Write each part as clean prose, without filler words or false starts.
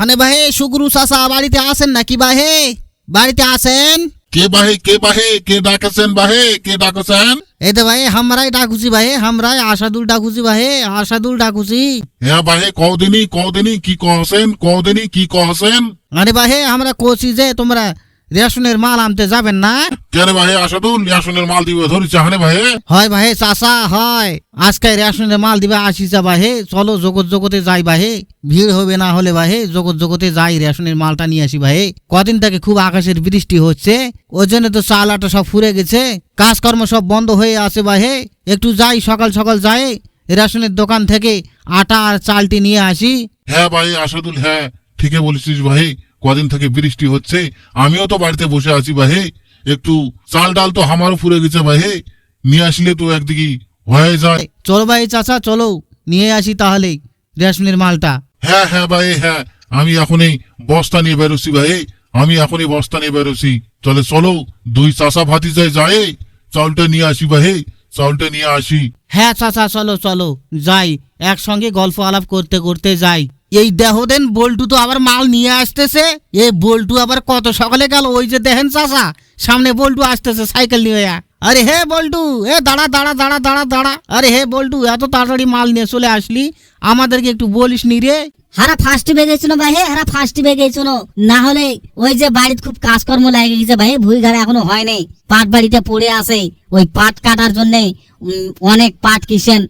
হানে ভাই শুক্রু চাচা বাড়িতে আছেন নাকি বাহে? বাড়িতে আছেন? কে বাহে কে ডাকেছেন বাহে, কে ডাকেছেন? এই তো ভাই হামরাই ডাকুছি ভাই, হামরাই আশাদুল ডাকুছি ভাই, আশাদুল ডাকুছি। হ্যাঁ বাহে কদিনই কি কহছেন? আরে ভাই আমরা কোচি যে তোমরা রেশনের মাল আনতে যাবেন না? কেন ভাই আসাদুল রেশনের মাল দিবে ধরেছে হানে ভাই? হয় ভাই চাচা হয়, আজকে রেশনের মাল দিবে আসিছা ভাই, চলো জগতে যাই ভাই, ভিড় হবে না হলে ভাই জগতে যাই, রেশনের মালটা নিয়ে আসি ভাই। কদিন থেকে খুব আকাশের বৃষ্টি হচ্ছে, ওই জন্য তো চাল আটা সব ফুরে গেছে, কাজকর্ম সব বন্ধ হয়ে আছে ভাই। একটু যাই সকাল যাই রেশনের দোকান থেকে আটা আর চালটি নিয়ে আসি। হ্যাঁ ভাই আসাদুল, হ্যাঁ ঠিকই বলেছিস ভাই, কদিন থেকে বৃষ্টি হচ্ছে, আমিও তো বাড়িতে বসে আছি ভাই, একটু চাল ডাল তো আমারও ফুরে গেছে ভাই, নিয়ে আসলে তো একদিকে হয়ে যায়। চলো ভাই চাচা চলো নিয়ে আসি তাহলে রেশনের মালটা। হ্যাঁ ভাই হ্যাঁ, আমি এখনই বস্তা নিয়ে বেরোছি, চলো দুই চাষা ভাতিজায় যায় চাউলটা নিয়ে আসি ভাই, চাউলটা নিয়ে আসি। হ্যাঁ চাচা চলো যাই, একসঙ্গে গল্প আলাপ করতে যাই। এই দেন বল্টু তো আবার মাল নিয়ে আসতেছে, এই বল্টু আবার কত সকালে গেল, ওই যে দেখেন চাচা সামনে বল্টু আসতেছে সাইকেল নিয়ে। আরে হে বল্টু, এ দাঁড়া, আরে হে বল্টু এত তাড়াতাড়ি মাল নিয়ে চলে আসলি, আমাদেরকে একটু বলিস নি রে? হারা ফার্স্ট বেগেছিল ভাই, ফার্স্ট বেগেছিল, না হলে ওই যে বাড়িতে খুব কাজকর্ম লাগে গেছে ভাই, ভুই ঘাড়া এখনো হয় নাই, পাট বাড়িতে পড়ে আছে, ওই পাট কাটার জন্য অনেক পাট কিসেন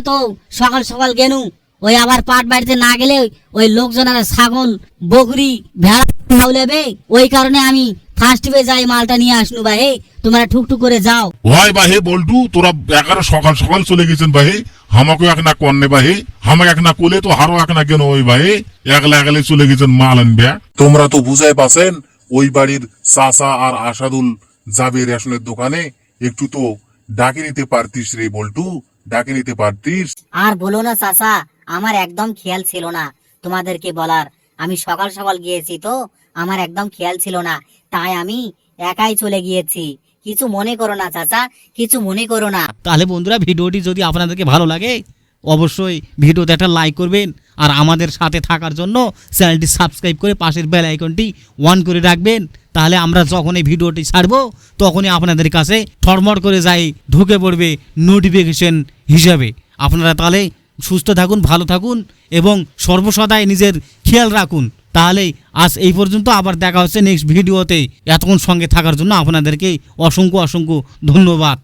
তো সকাল গেনু, ওই আবার পাট বাড়িতে না গেলে ওই লোকজনের ছাগল বকরি ভেড়া লেবে, ওই কারণে আমি ফার্স্ট বে যাই মালটা নিয়ে আসনু ভাই, তোমরা ঠুকটুক করে যাও। ভাই বাহে বল্টু তোরা একারে সকাল চলে গেছেন ভাই, আমাকে এক না কন্যা ভাই, আমাকে এক না কোলে তো হারো এক না কেন ওই ভাই, একলা চলে গেছেন মাল আনবে। তোমরা তো বুঝাই পাছেন ওই বাড়ির চাচা আর আসাদুল যাবে রেশনের দোকানে, একটু তো ডাকে নিতে পারতিস রে বল্টু, ডাকে নিতে পারতিস। আর বলো না চাচা, আমার একদম খেয়াল ছিল না তোমাদেরকে বলার, আমি সকাল গিয়েছি তো আমার একদম খেয়াল ছিল না, তাই আমি একাই চলে গিয়েছি, কিছু মনে করো না চাচা, কিছু মনে করো না। তাহলে বন্ধুরা ভিডিওটি যদি আপনাদেরকে ভালো লাগে অবশ্যই ভিডিওতে একটা লাইক করবেন, আর আমাদের সাথে থাকার জন্য চ্যানেলটি সাবস্ক্রাইব করে পাশের বেল আইকনটি অন করে রাখবেন, তাহলে আমরা যখন এই ভিডিওটি ছাড়বো তখনই আপনাদের কাছে ঠরমর করে যাই ঢুকে পড়বে নোটিফিকেশন হিসাবে। আপনারা তাহলে সুস্থ থাকুন, ভালো থাকুন এবং সর্বসদাই নিজের খেয়াল রাখুন। তাহলেই আজ এই পর্যন্ত, আবার দেখা হচ্ছে নেক্সট ভিডিওতে। এতক্ষণ সঙ্গে থাকার জন্য আপনাদেরকে অসংখ্য ধন্যবাদ।